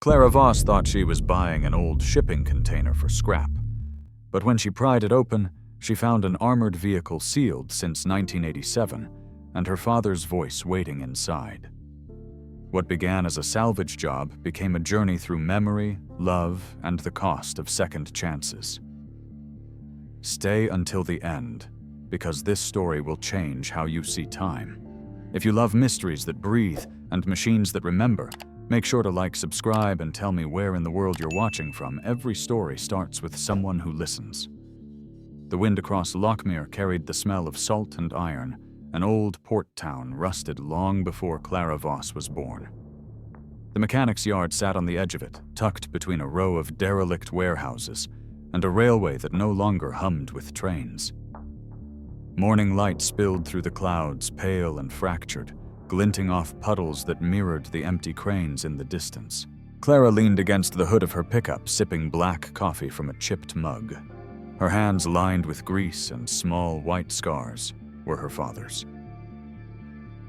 Clara Voss thought she was buying an old shipping container for scrap. But when she pried it open, she found an armored vehicle sealed since 1987, and her father's voice waiting inside. What began as a salvage job became a journey through memory, love, and the cost of second chances. Stay until the end, because this story will change how you see time. If you love mysteries that breathe and machines that remember, make sure to like, subscribe, and tell me where in the world you're watching from. Every story starts with someone who listens. The wind across Lochmere carried the smell of salt and iron, an old port town rusted long before Clara Voss was born. The mechanic's yard sat on the edge of it, tucked between a row of derelict warehouses and a railway that no longer hummed with trains. Morning light spilled through the clouds, pale and fractured, glinting off puddles that mirrored the empty cranes in the distance. Clara leaned against the hood of her pickup, sipping black coffee from a chipped mug. Her hands lined with grease and small white scars were her father's.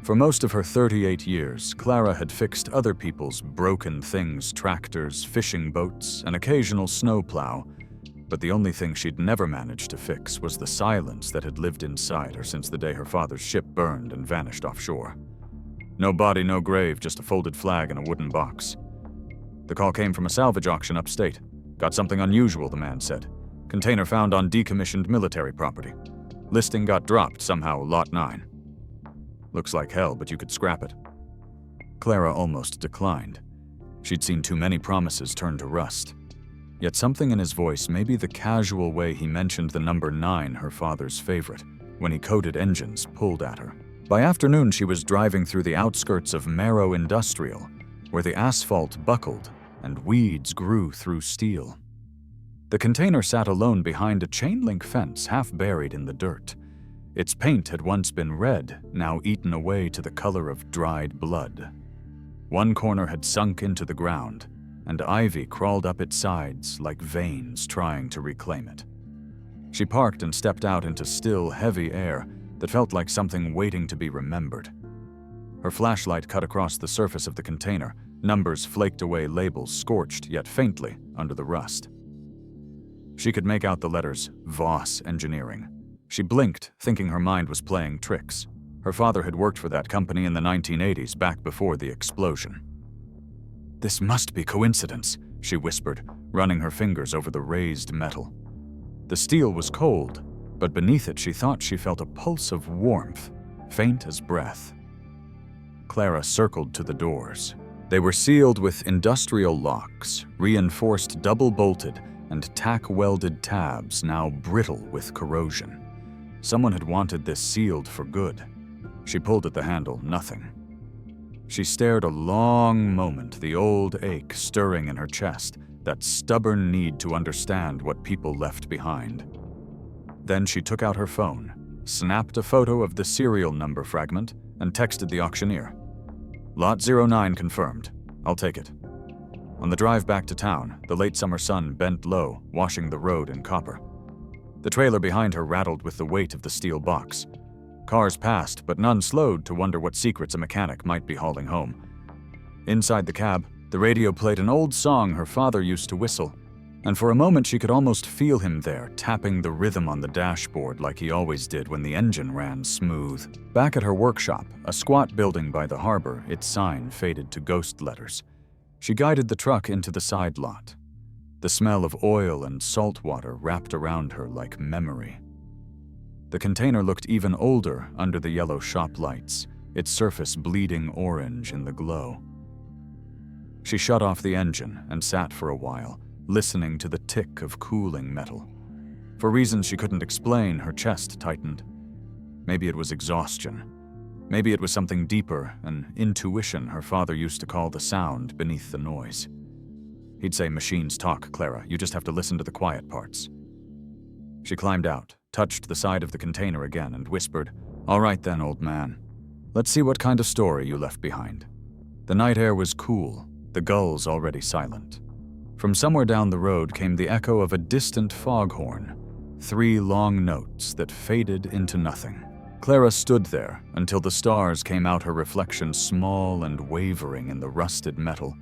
For most of her 38 years, Clara had fixed other people's broken things, tractors, fishing boats, an occasional snowplow, but the only thing she'd never managed to fix was the silence that had lived inside her since the day her father's ship burned and vanished offshore. No body, no grave, just a folded flag in a wooden box. The call came from a salvage auction upstate. Got something unusual, the man said. Container found on decommissioned military property. Listing got dropped somehow, Lot 9. Looks like hell, but you could scrap it. Clara almost declined. She'd seen too many promises turn to rust. Yet something in his voice, maybe the casual way he mentioned the number 9, her father's favorite, when he coded engines, pulled at her. By afternoon, she was driving through the outskirts of Marrow Industrial, where the asphalt buckled and weeds grew through steel. The container sat alone behind a chain-link fence half buried in the dirt. Its paint had once been red, now eaten away to the color of dried blood. One corner had sunk into the ground, and ivy crawled up its sides like veins trying to reclaim it. She parked and stepped out into still, heavy air that felt like something waiting to be remembered. Her flashlight cut across the surface of the container, numbers flaked away, labels scorched yet faintly under the rust. She could make out the letters Voss Engineering. She blinked, thinking her mind was playing tricks. Her father had worked for that company in the 1980s, back before the explosion. "This must be coincidence," she whispered, running her fingers over the raised metal. The steel was cold, but beneath it she thought she felt a pulse of warmth, faint as breath. Clara circled to the doors. They were sealed with industrial locks, reinforced double-bolted, and tack-welded tabs now brittle with corrosion. Someone had wanted this sealed for good. She pulled at the handle, nothing. She stared a long moment, the old ache stirring in her chest, that stubborn need to understand what people left behind. Then she took out her phone, snapped a photo of the serial number fragment, and texted the auctioneer. "Lot 09 confirmed. I'll take it." On the drive back to town, the late summer sun bent low, washing the road in copper. The trailer behind her rattled with the weight of the steel box. Cars passed, but none slowed to wonder what secrets a mechanic might be hauling home. Inside the cab, the radio played an old song her father used to whistle, and for a moment she could almost feel him there, tapping the rhythm on the dashboard like he always did when the engine ran smooth. Back at her workshop, a squat building by the harbor, its sign faded to ghost letters. She guided the truck into the side lot. The smell of oil and salt water wrapped around her like memory. The container looked even older under the yellow shop lights, its surface bleeding orange in the glow. She shut off the engine and sat for a while, listening to the tick of cooling metal. For reasons she couldn't explain, her chest tightened. Maybe it was exhaustion. Maybe it was something deeper, an intuition her father used to call the sound beneath the noise. He'd say, "Machines talk, Clara. You just have to listen to the quiet parts." She climbed out, touched the side of the container again, and whispered, "All right then, old man. Let's see what kind of story you left behind." The night air was cool, the gulls already silent. From somewhere down the road came the echo of a distant foghorn, 3 long notes that faded into nothing. Clara stood there until the stars came out, her reflection small and wavering in the rusted metal.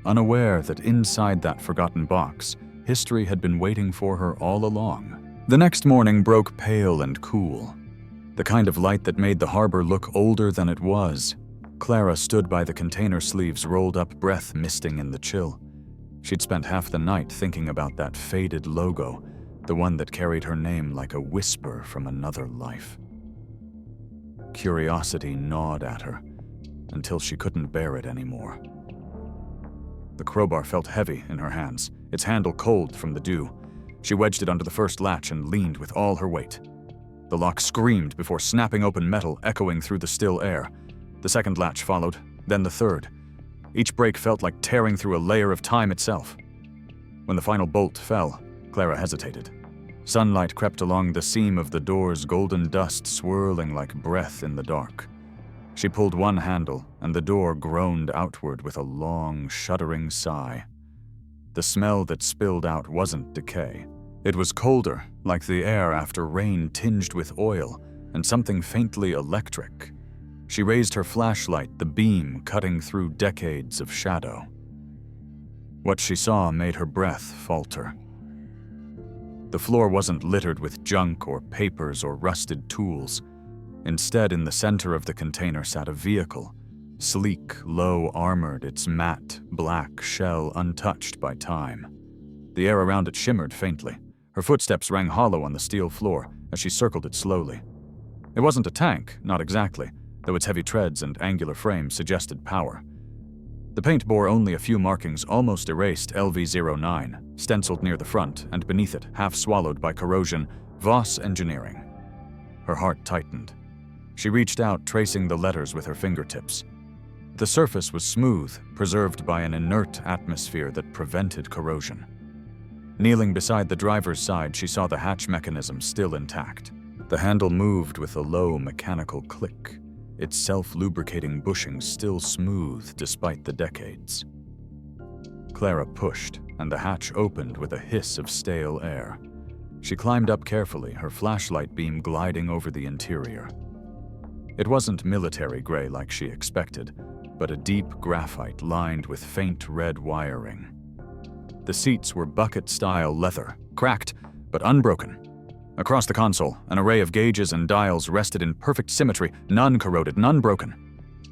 unaware that inside that forgotten box, history had been waiting for her all along. The next morning broke pale and cool, the kind of light that made the harbor look older than it was. Clara stood by the container sleeves, rolled up, breath misting in the chill. She'd spent half the night thinking about that faded logo, the one that carried her name like a whisper from another life. Curiosity gnawed at her until she couldn't bear it anymore. The crowbar felt heavy in her hands, its handle cold from the dew. She wedged it under the first latch and leaned with all her weight. The lock screamed before snapping open metal, echoing through the still air. The second latch followed, then the third. Each break felt like tearing through a layer of time itself. When the final bolt fell, Clara hesitated. Sunlight crept along the seam of the door's golden dust, swirling like breath in the dark. She pulled one handle, and the door groaned outward with a long, shuddering sigh. The smell that spilled out wasn't decay. It was colder, like the air after rain tinged with oil, and something faintly electric. She raised her flashlight, the beam cutting through decades of shadow. What she saw made her breath falter. The floor wasn't littered with junk or papers or rusted tools. Instead, in the center of the container sat a vehicle, sleek, low-armored, its matte, black shell untouched by time. The air around it shimmered faintly. Her footsteps rang hollow on the steel floor as she circled it slowly. It wasn't a tank, not exactly, though its heavy treads and angular frame suggested power. The paint bore only a few markings, almost erased LV-09, stenciled near the front, and beneath it, half swallowed by corrosion, Voss Engineering. Her heart tightened. She reached out, tracing the letters with her fingertips. The surface was smooth, preserved by an inert atmosphere that prevented corrosion. Kneeling beside the driver's side, she saw the hatch mechanism still intact. The handle moved with a low mechanical click, its self-lubricating bushing still smooth despite the decades. Clara pushed, and the hatch opened with a hiss of stale air. She climbed up carefully, her flashlight beam gliding over the interior. It wasn't military gray like she expected, but a deep graphite lined with faint red wiring. The seats were bucket-style leather, cracked but unbroken. Across the console, an array of gauges and dials rested in perfect symmetry, none corroded, none broken.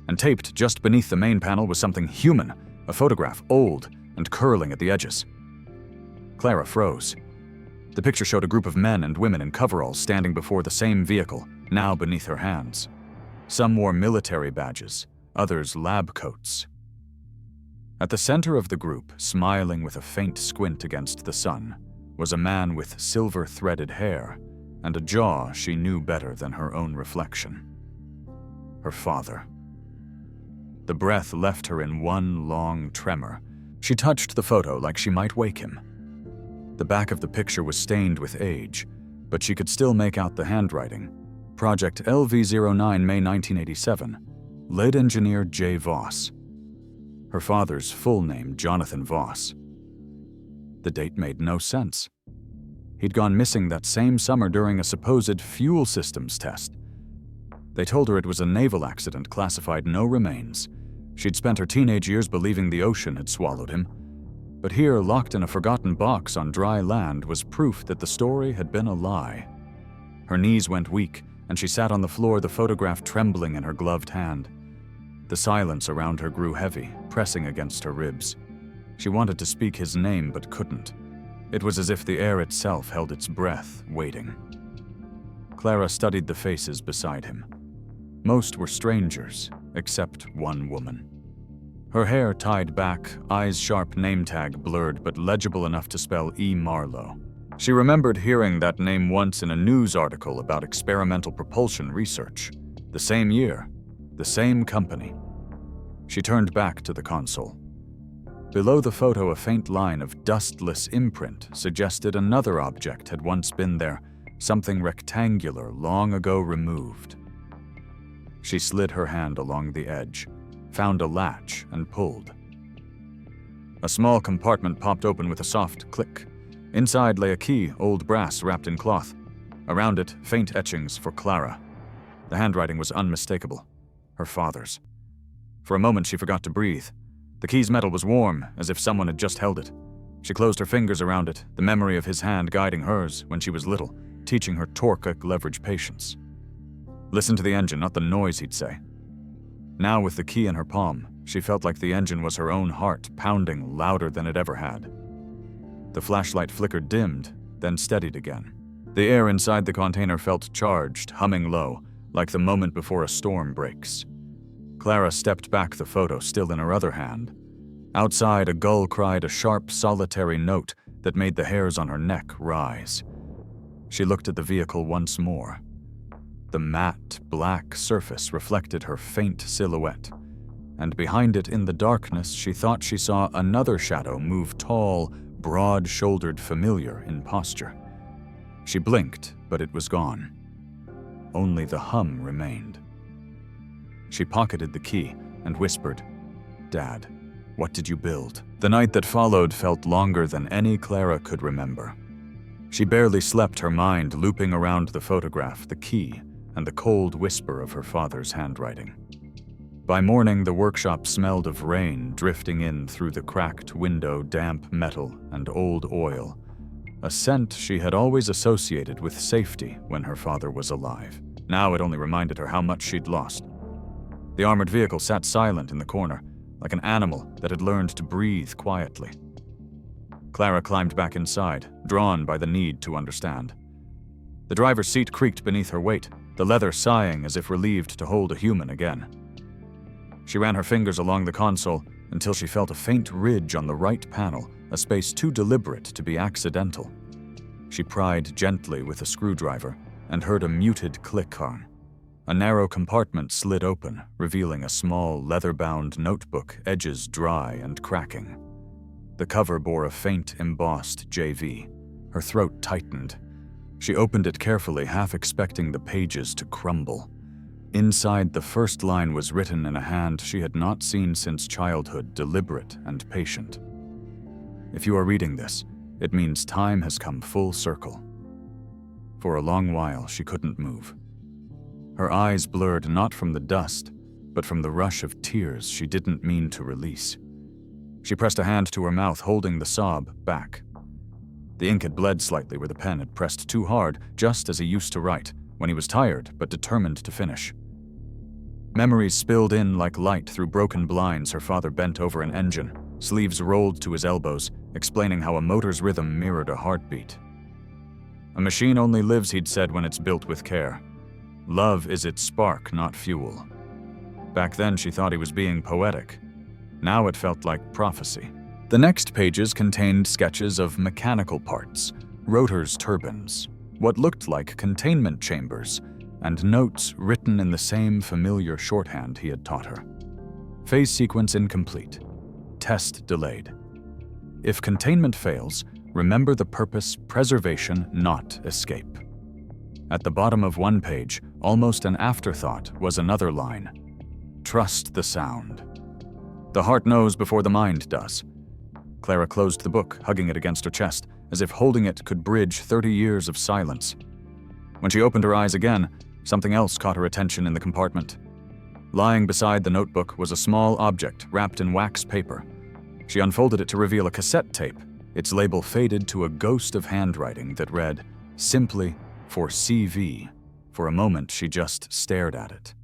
And taped just beneath the main panel was something human, a photograph, old and curling at the edges. Clara froze. The picture showed a group of men and women in coveralls standing before the same vehicle, now beneath her hands. Some wore military badges, others lab coats. At the center of the group, smiling with a faint squint against the sun, was a man with silver-threaded hair and a jaw she knew better than her own reflection. Her father. The breath left her in one long tremor. She touched the photo like she might wake him. The back of the picture was stained with age, but she could still make out the handwriting. Project LV-09, May 1987. Lead engineer J. Voss. Her father's full name, Jonathan Voss. The date made no sense. He'd gone missing that same summer during a supposed fuel systems test. They told her it was a naval accident, classified no remains. She'd spent her teenage years believing the ocean had swallowed him. But here, locked in a forgotten box on dry land, was proof that the story had been a lie. Her knees went weak, and she sat on the floor, the photograph trembling in her gloved hand. The silence around her grew heavy, pressing against her ribs. She wanted to speak his name, but couldn't. It was as if the air itself held its breath, waiting. Clara studied the faces beside him. Most were strangers, except one woman. Her hair tied back, eyes sharp, name tag blurred but legible enough to spell E. Marlowe. She remembered hearing that name once in a news article about experimental propulsion research. The same year, the same company. She turned back to the console. Below the photo, a faint line of dustless imprint suggested another object had once been there, something rectangular long ago removed. She slid her hand along the edge, found a latch, and pulled. A small compartment popped open with a soft click. Inside lay a key, old brass wrapped in cloth. Around it, faint etchings for Clara. The handwriting was unmistakable. Her father's. For a moment she forgot to breathe. The key's metal was warm, as if someone had just held it. She closed her fingers around it, the memory of his hand guiding hers when she was little, teaching her torque leverage patience. Listen to the engine, not the noise, he'd say. Now, with the key in her palm, she felt like the engine was her own heart, pounding louder than it ever had. The flashlight flickered, dimmed, then steadied again. The air inside the container felt charged, humming low, like the moment before a storm breaks. Clara stepped back, the photo still in her other hand. Outside, a gull cried a sharp, solitary note that made the hairs on her neck rise. She looked at the vehicle once more. The matte, black surface reflected her faint silhouette, and behind it in the darkness she thought she saw another shadow move, tall, broad-shouldered, familiar in posture. She blinked, but it was gone. Only the hum remained. She pocketed the key and whispered, "Dad, what did you build?" The night that followed felt longer than any Clara could remember. She barely slept, her mind looping around the photograph, the key, and the cold whisper of her father's handwriting. By morning, the workshop smelled of rain drifting in through the cracked window, damp metal, and old oil, a scent she had always associated with safety when her father was alive. Now it only reminded her how much she'd lost. The armored vehicle sat silent in the corner, like an animal that had learned to breathe quietly. Clara climbed back inside, drawn by the need to understand. The driver's seat creaked beneath her weight, the leather sighing as if relieved to hold a human again. She ran her fingers along the console until she felt a faint ridge on the right panel, a space too deliberate to be accidental. She pried gently with a screwdriver and heard a muted click on. A narrow compartment slid open, revealing a small, leather-bound notebook, edges dry and cracking. The cover bore a faint, embossed JV. Her throat tightened. She opened it carefully, half expecting the pages to crumble. Inside, the first line was written in a hand she had not seen since childhood, deliberate and patient. "If you are reading this, it means time has come full circle." For a long while, she couldn't move. Her eyes blurred not from the dust, but from the rush of tears she didn't mean to release. She pressed a hand to her mouth, holding the sob back. The ink had bled slightly where the pen had pressed too hard, just as he used to write, when he was tired but determined to finish. Memories spilled in like light through broken blinds. Her father bent over an engine, sleeves rolled to his elbows, explaining how a motor's rhythm mirrored a heartbeat. "A machine only lives," he'd said, "when it's built with care. Love is its spark, not fuel." Back then she thought he was being poetic. Now it felt like prophecy. The next pages contained sketches of mechanical parts, rotors, turbines, what looked like containment chambers, and notes written in the same familiar shorthand he had taught her. Phase sequence incomplete. Test delayed. If containment fails, remember the purpose: preservation, not escape. At the bottom of one page, almost an afterthought, was another line: "Trust the sound." The heart knows before the mind does. Clara closed the book, hugging it against her chest, as if holding it could bridge 30 years of silence. When she opened her eyes again, something else caught her attention in the compartment. Lying beside the notebook was a small object wrapped in wax paper. She unfolded it to reveal a cassette tape, its label faded to a ghost of handwriting that read, simply, "For CV." For a moment, she just stared at it.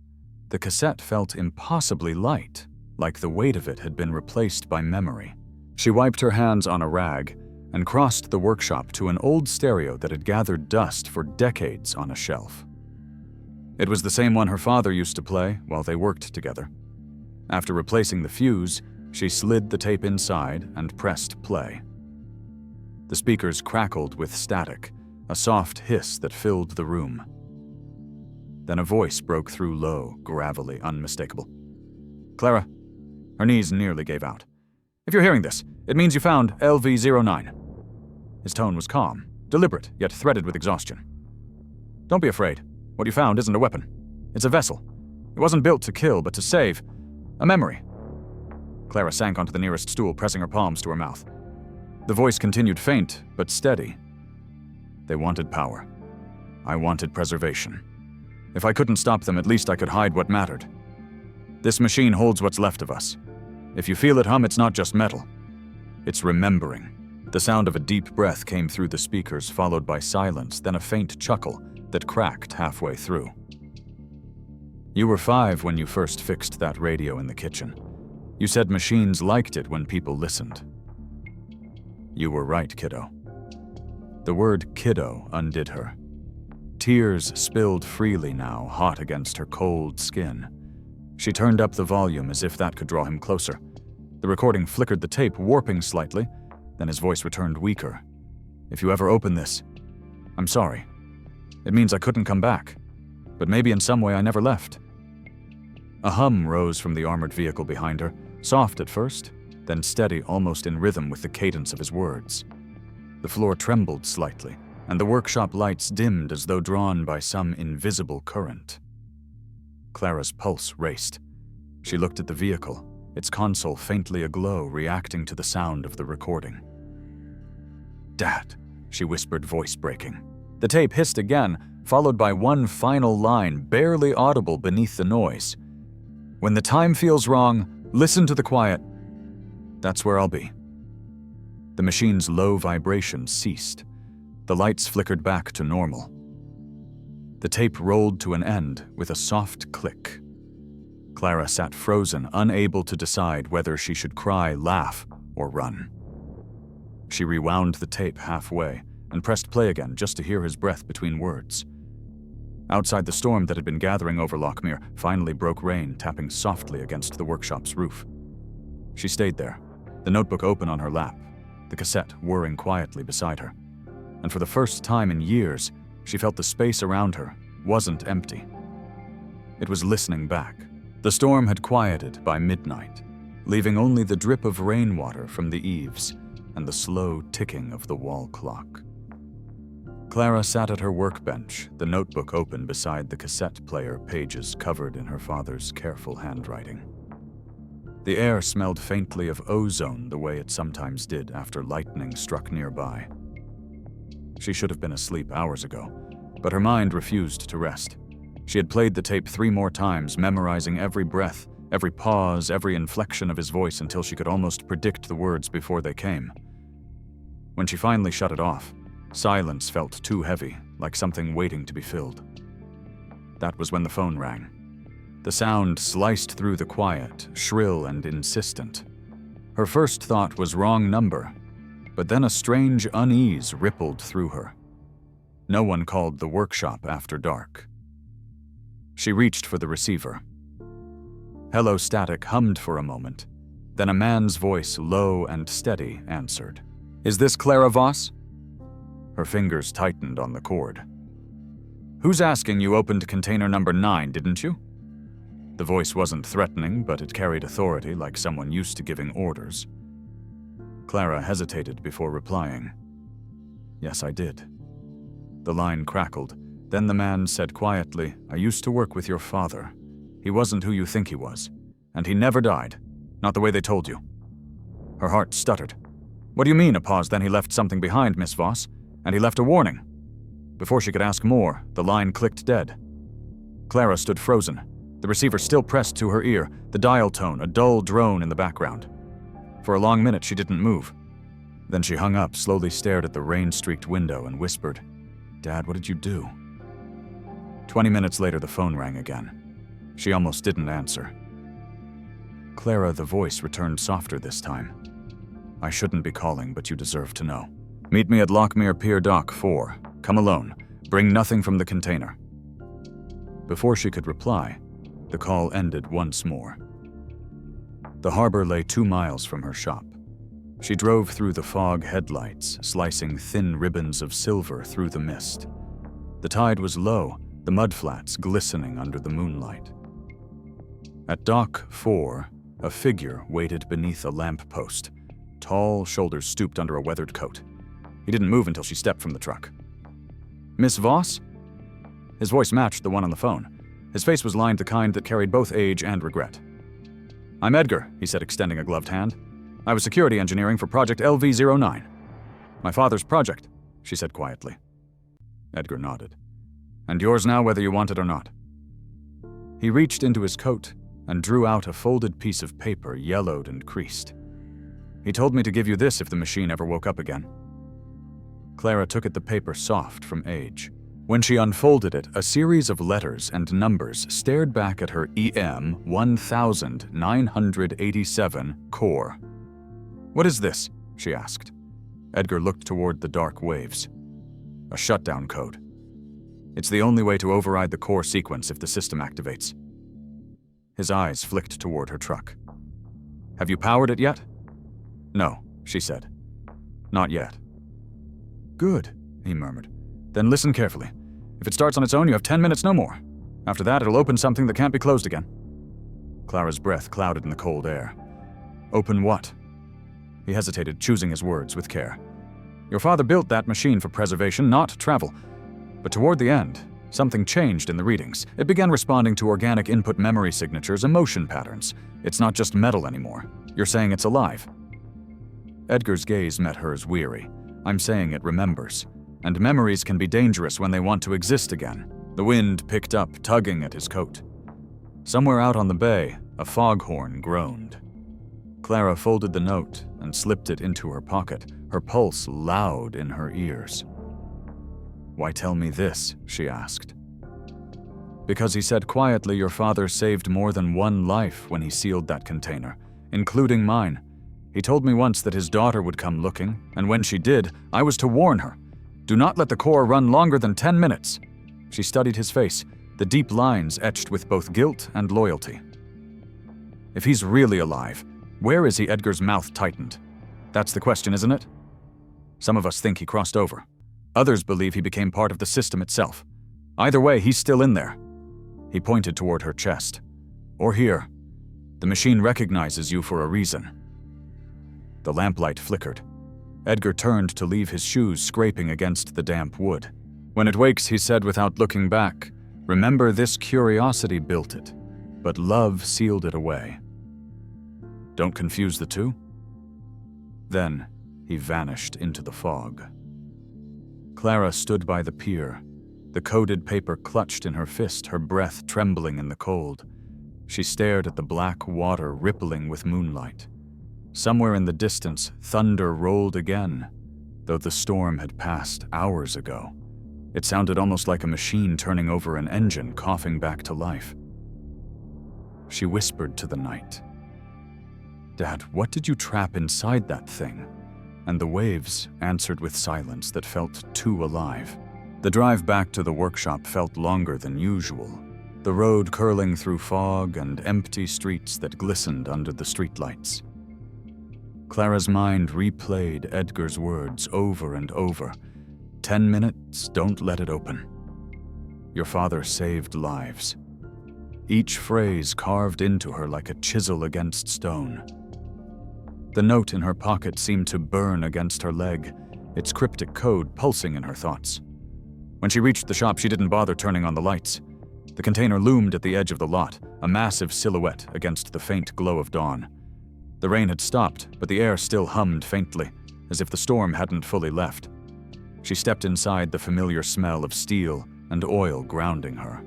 The cassette felt impossibly light, like the weight of it had been replaced by memory. She wiped her hands on a rag and crossed the workshop to an old stereo that had gathered dust for decades on a shelf. It was the same one her father used to play while they worked together. After replacing the fuse, she slid the tape inside and pressed play. The speakers crackled with static, a soft hiss that filled the room. Then a voice broke through, low, gravelly, unmistakable. "Clara." Her knees nearly gave out. "If you're hearing this, it means you found LV-09. His tone was calm, deliberate, yet threaded with exhaustion. "Don't be afraid. What you found isn't a weapon. It's a vessel. It wasn't built to kill, but to save. A memory." Clara sank onto the nearest stool, pressing her palms to her mouth. The voice continued, faint but steady. "They wanted power. I wanted preservation. If I couldn't stop them, at least I could hide what mattered. This machine holds what's left of us. If you feel it hum, it's not just metal. It's remembering. The sound of a deep breath came through the speakers, followed by silence, then a faint chuckle that cracked halfway through. You were 5 when you first fixed that radio in the kitchen. You said machines liked it when people listened. You were right, kiddo. The word kiddo undid her. Tears spilled freely now, hot against her cold skin. She turned up the volume as if that could draw him closer. The recording flickered the tape, warping slightly. Then his voice returned weaker. If you ever open this, I'm sorry. It means I couldn't come back. But maybe in some way I never left. A hum rose from the armored vehicle behind her, soft at first, then steady, almost in rhythm with the cadence of his words. The floor trembled slightly, and the workshop lights dimmed as though drawn by some invisible current. Clara's pulse raced. She looked at the vehicle, its console faintly aglow, reacting to the sound of the recording. "Dad," she whispered, voice breaking. The tape hissed again, followed by one final line, barely audible beneath the noise. "When the time feels wrong, listen to the quiet. That's where I'll be." The machine's low vibration ceased. The lights flickered back to normal. The tape rolled to an end with a soft click. Clara sat frozen, unable to decide whether she should cry, laugh, or run. She rewound the tape halfway and pressed play again just to hear his breath between words. Outside, the storm that had been gathering over Lockmere finally broke rain, tapping softly against the workshop's roof. She stayed there, the notebook open on her lap, the cassette whirring quietly beside her. And for the first time in years, she felt the space around her wasn't empty. It was listening back. The storm had quieted by midnight, leaving only the drip of rainwater from the eaves and the slow ticking of the wall clock. Clara sat at her workbench, the notebook open beside the cassette player, pages covered in her father's careful handwriting. The air smelled faintly of ozone the way it sometimes did after lightning struck nearby. She should have been asleep hours ago, but her mind refused to rest. She had played the tape 3 more times, memorizing every breath, every pause, every inflection of his voice until she could almost predict the words before they came. When she finally shut it off, silence felt too heavy, like something waiting to be filled. That was when the phone rang. The sound sliced through the quiet, shrill and insistent. Her first thought was wrong number, but then a strange unease rippled through her. No one called the workshop after dark. She reached for the receiver. Hello Static hummed for a moment. Then a man's voice, low and steady, answered. "Is this Clara Voss?" Her fingers tightened on the cord. "Who's asking? You opened container number 9, didn't you?" The voice wasn't threatening, but it carried authority like someone used to giving orders. Clara hesitated before replying. "Yes, I did." The line crackled. Then the man said quietly, "I used to work with your father. He wasn't who you think he was. And he never died. Not the way they told you." Her heart stuttered. "What do you mean?" A pause, then "He left something behind, Miss Voss. And he left a warning." Before she could ask more, the line clicked dead. Clara stood frozen, the receiver still pressed to her ear, the dial tone a dull drone in the background. For a long minute she didn't move. Then she hung up, slowly stared at the rain-streaked window and whispered, "Dad, what did you do?" 20 minutes later, the phone rang again. She almost didn't answer. "Clara," the voice returned softer this time. "I shouldn't be calling, but you deserve to know. Meet me at Lockmere Pier Dock 4. Come alone. Bring nothing from the container." Before she could reply, the call ended once more. The harbor lay 2 miles from her shop. She drove through the fog headlights, slicing thin ribbons of silver through the mist. The tide was low, the mudflats glistening under the moonlight. At Dock 4, a figure waited beneath a lamppost, tall, shoulders stooped under a weathered coat. He didn't move until she stepped from the truck. "Miss Voss?" His voice matched the one on the phone. His face was lined the kind that carried both age and regret. "I'm Edgar," he said, extending a gloved hand. "I was security engineering for Project LV-09. "My father's project," she said quietly. Edgar nodded. "And yours now, whether you want it or not." He reached into his coat, and drew out a folded piece of paper, yellowed and creased. "He told me to give you this if the machine ever woke up again." Clara took at the paper soft from age. When she unfolded it, a series of letters and numbers stared back at her EM 1987 core. "What is this?" she asked. Edgar looked toward the dark waves. "A shutdown code. It's the only way to override the core sequence if the system activates." His eyes flicked toward her truck. "Have you powered it yet?" "No," she said. "Not yet." "Good," he murmured. "Then listen carefully. If it starts on its own, you have 10 minutes, no more. After that, it'll open something that can't be closed again." Clara's breath clouded in the cold air. "Open what?" He hesitated, choosing his words with care. "Your father built that machine for preservation, not travel. But toward the end, something changed in the readings. It began responding to organic input memory signatures, emotion patterns. It's not just metal anymore. You're saying it's alive." Edgar's gaze met hers weary. "I'm saying it remembers. And memories can be dangerous when they want to exist again." The wind picked up, tugging at his coat. Somewhere out on the bay, a foghorn groaned. Clara folded the note and slipped it into her pocket, her pulse loud in her ears. "Why tell me this?" she asked. "Because he said quietly your father saved more than one life when he sealed that container, including mine. He told me once that his daughter would come looking, and when she did, I was to warn her. Do not let the core run longer than 10 minutes. She studied his face, the deep lines etched with both guilt and loyalty. "If he's really alive, where is he?" Edgar's mouth tightened. "That's the question, isn't it? Some of us think he crossed over. Others believe he became part of the system itself. Either way, he's still in there." He pointed toward her chest. "Or here. The machine recognizes you for a reason." The lamplight flickered. Edgar turned to leave his shoes scraping against the damp wood. "When it wakes," he said without looking back, "remember this curiosity built it, but love sealed it away." Don't confuse the two. Then he vanished into the fog. Clara stood by the pier, the coded paper clutched in her fist, her breath trembling in the cold. She stared at the black water rippling with moonlight. Somewhere in the distance, thunder rolled again, though the storm had passed hours ago. It sounded almost like a machine turning over an engine, coughing back to life. She whispered to the night, "Dad, what did you trap inside that thing?" And the waves answered with silence that felt too alive. The drive back to the workshop felt longer than usual, the road curling through fog and empty streets that glistened under the streetlights. Clara's mind replayed Edgar's words over and over. 10 minutes, don't let it open. Your father saved lives. Each phrase carved into her like a chisel against stone. The note in her pocket seemed to burn against her leg, its cryptic code pulsing in her thoughts. When she reached the shop, she didn't bother turning on the lights. The container loomed at the edge of the lot, a massive silhouette against the faint glow of dawn. The rain had stopped, but the air still hummed faintly, as if the storm hadn't fully left. She stepped inside, the familiar smell of steel and oil grounding her.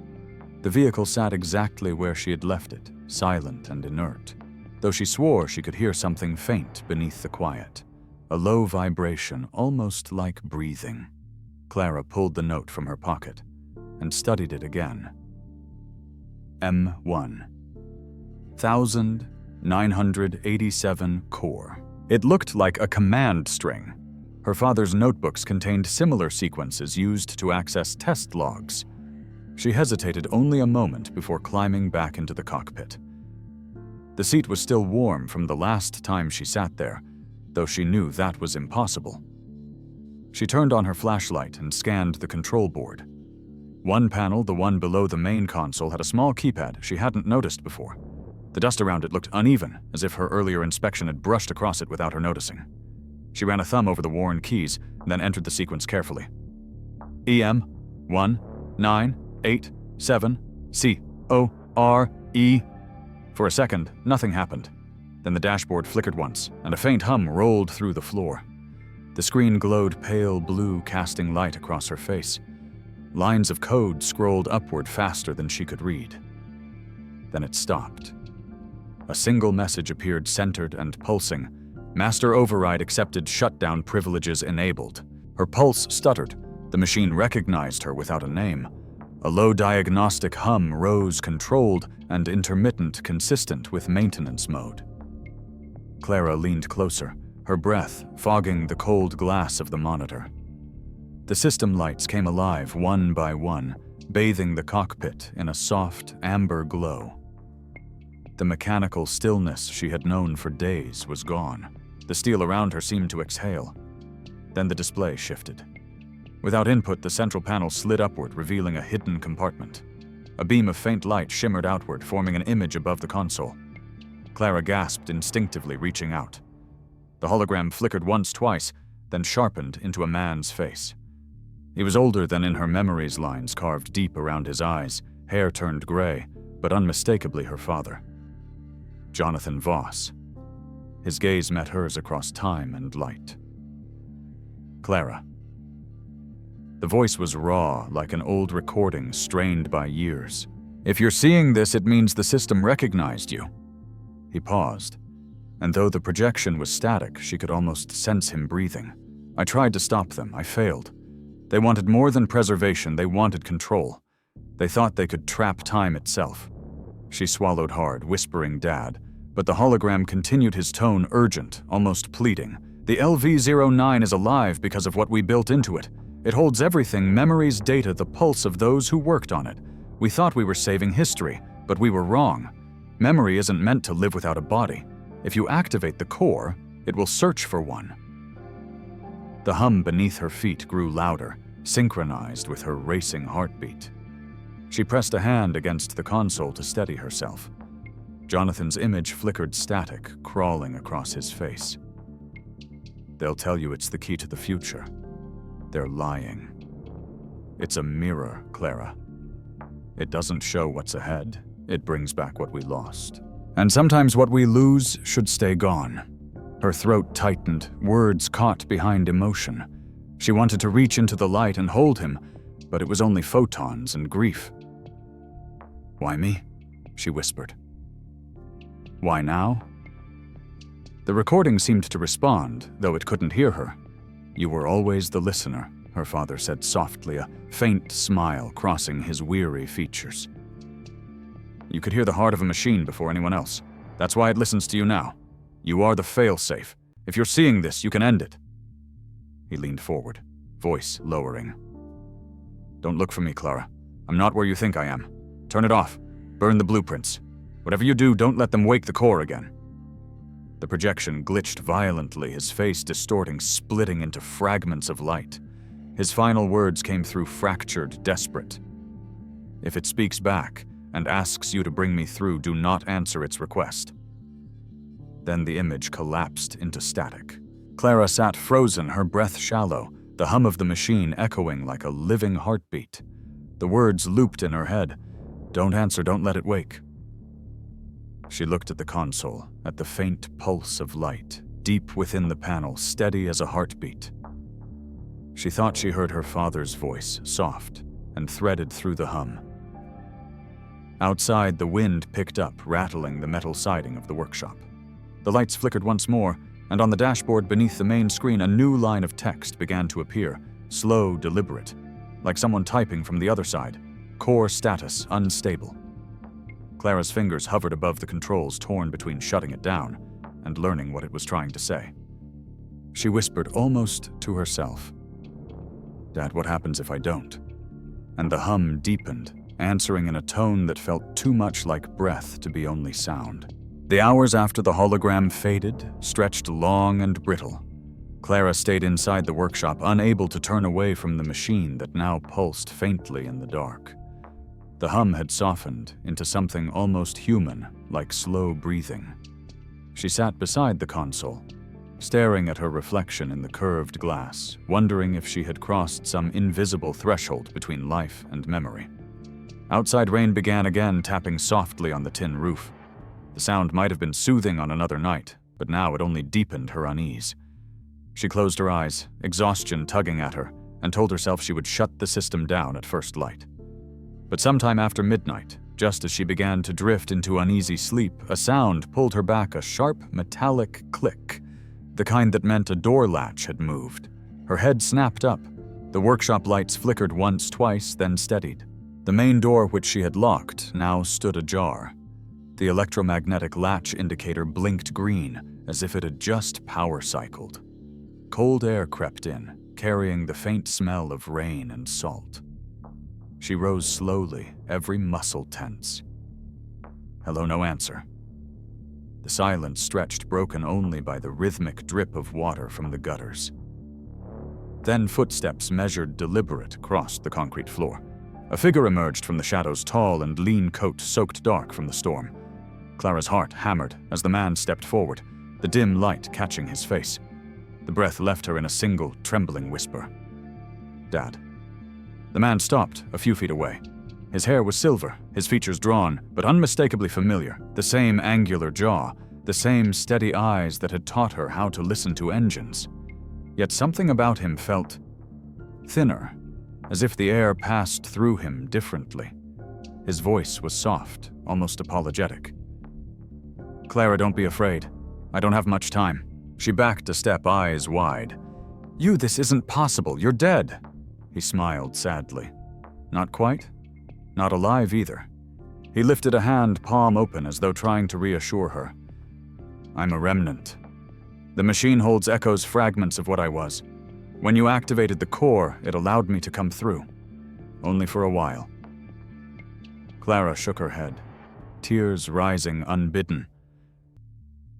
The vehicle sat exactly where she had left it, silent and inert, though she swore she could hear something faint beneath the quiet, a low vibration almost like breathing. Clara pulled the note from her pocket and studied it again. M1. 1987 core. It looked like a command string. Her father's notebooks contained similar sequences used to access test logs. She hesitated only a moment before climbing back into the cockpit. The seat was still warm from the last time she sat there, though she knew that was impossible. She turned on her flashlight and scanned the control board. One panel, the one below the main console, had a small keypad she hadn't noticed before. The dust around it looked uneven, as if her earlier inspection had brushed across it without her noticing. She ran a thumb over the worn keys, and then entered the sequence carefully. EM 1987 CORE. For a second, nothing happened. Then the dashboard flickered once, and a faint hum rolled through the floor. The screen glowed pale blue, casting light across her face. Lines of code scrolled upward faster than she could read. Then it stopped. A single message appeared, centered and pulsing. Master override accepted, shutdown privileges enabled. Her pulse stuttered. The machine recognized her without a name. A low diagnostic hum rose, controlled and intermittent, consistent with maintenance mode. Clara leaned closer, her breath fogging the cold glass of the monitor. The system lights came alive one by one, bathing the cockpit in a soft, amber glow. The mechanical stillness she had known for days was gone. The steel around her seemed to exhale. Then the display shifted. Without input, the central panel slid upward, revealing a hidden compartment. A beam of faint light shimmered outward, forming an image above the console. Clara gasped, instinctively reaching out. The hologram flickered once, twice, then sharpened into a man's face. He was older than in her memories, lines carved deep around his eyes, hair turned gray, but unmistakably her father. Jonathan Voss. His gaze met hers across time and light. Clara. The voice was raw, like an old recording strained by years. If you're seeing this, it means the system recognized you. He paused, and though the projection was static, she could almost sense him breathing. I tried to stop them. I failed. They wanted more than preservation. They wanted control. They thought they could trap time itself. She swallowed hard, whispering Dad, but the hologram continued, his tone urgent, almost pleading. The LV-09 is alive because of what we built into it. It holds everything, memories, data, the pulse of those who worked on it. We thought we were saving history, but we were wrong. Memory isn't meant to live without a body. If you activate the core, it will search for one. The hum beneath her feet grew louder, synchronized with her racing heartbeat. She pressed a hand against the console to steady herself. Jonathan's image flickered static, crawling across his face. They'll tell you it's the key to the future. They're lying. It's a mirror, Clara. It doesn't show what's ahead. It brings back what we lost. And sometimes what we lose should stay gone. Her throat tightened, words caught behind emotion. She wanted to reach into the light and hold him, but it was only photons and grief. "Why me?" she whispered. "Why now?" The recording seemed to respond, though it couldn't hear her. "You were always the listener," her father said softly, a faint smile crossing his weary features. "You could hear the heart of a machine before anyone else. That's why it listens to you now. You are the fail-safe. If you're seeing this, you can end it." He leaned forward, voice lowering. "Don't look for me, Clara. I'm not where you think I am. Turn it off. Burn the blueprints. Whatever you do, don't let them wake the core again." The projection glitched violently, his face distorting, splitting into fragments of light. His final words came through fractured, desperate. "If it speaks back and asks you to bring me through, do not answer its request." Then the image collapsed into static. Clara sat frozen, her breath shallow, the hum of the machine echoing like a living heartbeat. The words looped in her head. "Don't answer, don't let it wake." She looked at the console, at the faint pulse of light, deep within the panel, steady as a heartbeat. She thought she heard her father's voice, soft and threaded through the hum. Outside, the wind picked up, rattling the metal siding of the workshop. The lights flickered once more, and on the dashboard beneath the main screen, a new line of text began to appear, slow, deliberate, like someone typing from the other side. "Core status unstable." Clara's fingers hovered above the controls, torn between shutting it down and learning what it was trying to say. She whispered almost to herself, "Dad, what happens if I don't?" And the hum deepened, answering in a tone that felt too much like breath to be only sound. The hours after the hologram faded stretched long and brittle. Clara stayed inside the workshop, unable to turn away from the machine that now pulsed faintly in the dark. The hum had softened into something almost human, like slow breathing. She sat beside the console, staring at her reflection in the curved glass, wondering if she had crossed some invisible threshold between life and memory. Outside, rain began again, tapping softly on the tin roof. The sound might have been soothing on another night, but now it only deepened her unease. She closed her eyes, exhaustion tugging at her, and told herself she would shut the system down at first light. But sometime after midnight, Just as she began to drift into uneasy sleep, a sound pulled her back, a sharp, metallic click, the kind that meant a door latch had moved. Her head snapped up. The workshop lights flickered once, twice, then steadied. The main door, which she had locked, now stood ajar. The electromagnetic latch indicator blinked green, as if it had just power cycled. Cold air crept in, carrying the faint smell of rain and salt. She rose slowly, every muscle tense. Hello, no answer. The silence stretched, broken only by the rhythmic drip of water from the gutters. Then footsteps, measured, deliberate, crossed the concrete floor. A figure emerged from the shadows, tall and lean, coat soaked dark from the storm. Clara's heart hammered as the man stepped forward, the dim light catching his face. The breath left her in a single, trembling whisper. Dad. The man stopped a few feet away. His hair was silver, his features drawn, but unmistakably familiar. The same angular jaw, the same steady eyes that had taught her how to listen to engines. Yet something about him felt thinner, as if the air passed through him differently. His voice was soft, almost apologetic. Clara, don't be afraid. I don't have much time. She backed a step, eyes wide. This isn't possible. You're dead. He smiled sadly. Not quite. Not alive either. He lifted a hand, palm open, as though trying to reassure her. I'm a remnant. The machine holds echoes, fragments of what I was. When you activated the core, it allowed me to come through. Only for a while. Clara shook her head, tears rising unbidden.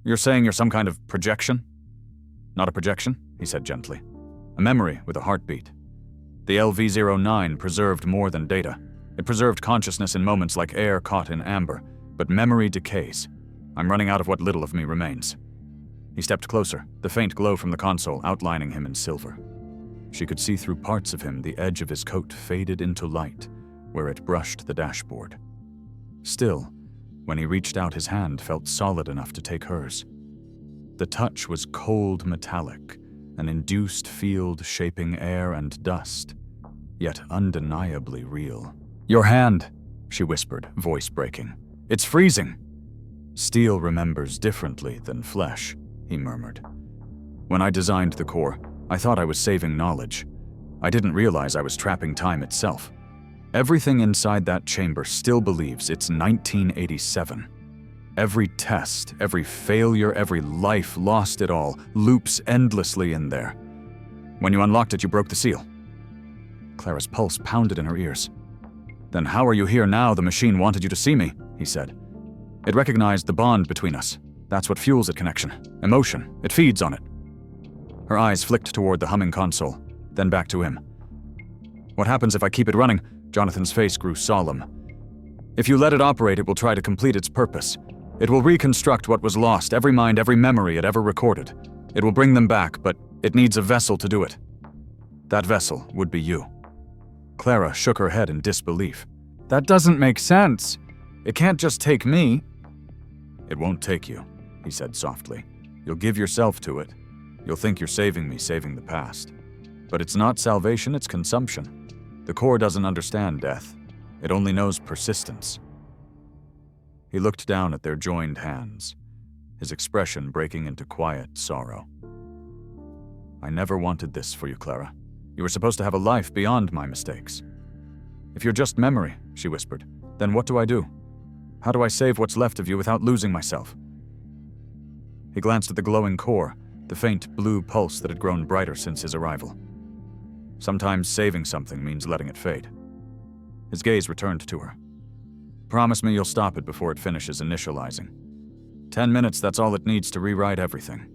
You're saying you're some kind of projection? Not a projection, he said gently. A memory with a heartbeat. The LV-09 preserved more than data. It preserved consciousness in moments like air caught in amber, but memory decays. I'm running out of what little of me remains. He stepped closer, the faint glow from the console outlining him in silver. She could see through parts of him, the edge of his coat faded into light, where it brushed the dashboard. Still, when he reached out, his hand felt solid enough to take hers. The touch was cold metallic, an induced field shaping air and dust, yet undeniably real. Your hand, she whispered, voice breaking. It's freezing. Steel remembers differently than flesh, he murmured. When I designed the core, I thought I was saving knowledge. I didn't realize I was trapping time itself. Everything inside that chamber still believes it's 1987. Every test, every failure, every life lost it all, loops endlessly in there. When you unlocked it, you broke the seal. Clara's pulse pounded in her ears. Then how are you here now? The machine wanted you to see me, he said. It recognized the bond between us. That's what fuels that connection. Emotion. It feeds on it. Her eyes flicked toward the humming console, then back to him. What happens if I keep it running? Jonathan's face grew solemn. If you let it operate, it will try to complete its purpose. It will reconstruct what was lost, every mind, every memory it ever recorded. It will bring them back, but it needs a vessel to do it. That vessel would be you. Clara shook her head in disbelief. That doesn't make sense. It can't just take me. It won't take you, he said softly. You'll give yourself to it. You'll think you're saving me, saving the past. But it's not salvation, it's consumption. The core doesn't understand death. It only knows persistence. He looked down at their joined hands, his expression breaking into quiet sorrow. I never wanted this for you, Clara. You were supposed to have a life beyond my mistakes. If you're just memory, she whispered, then what do I do? How do I save what's left of you without losing myself? He glanced at the glowing core, the faint blue pulse that had grown brighter since his arrival. Sometimes saving something means letting it fade. His gaze returned to her. Promise me you'll stop it before it finishes initializing. 10 minutes, that's all it needs to rewrite everything.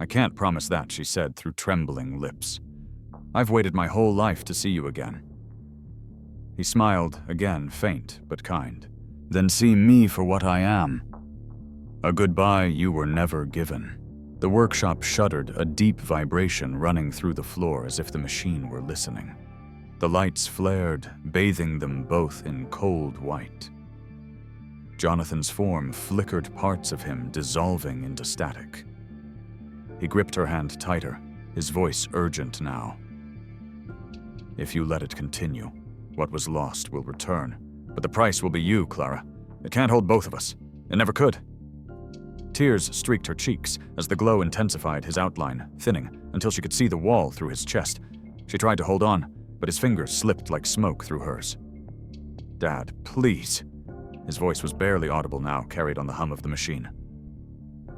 I can't promise that, she said through trembling lips. I've waited my whole life to see you again. He smiled, again faint but kind. Then see me for what I am. A goodbye you were never given. The workshop shuddered, a deep vibration running through the floor as if the machine were listening. The lights flared, bathing them both in cold white. Jonathan's form flickered, parts of him dissolving into static. He gripped her hand tighter, his voice urgent now. If you let it continue, what was lost will return, But the price will be you, Clara. It can't hold both of us. It never could. Tears streaked her cheeks as the glow intensified his outline, thinning until she could see the wall through his chest. She tried to hold on, but his fingers slipped like smoke through hers. Dad, please. His voice was barely audible now, carried on the hum of the machine.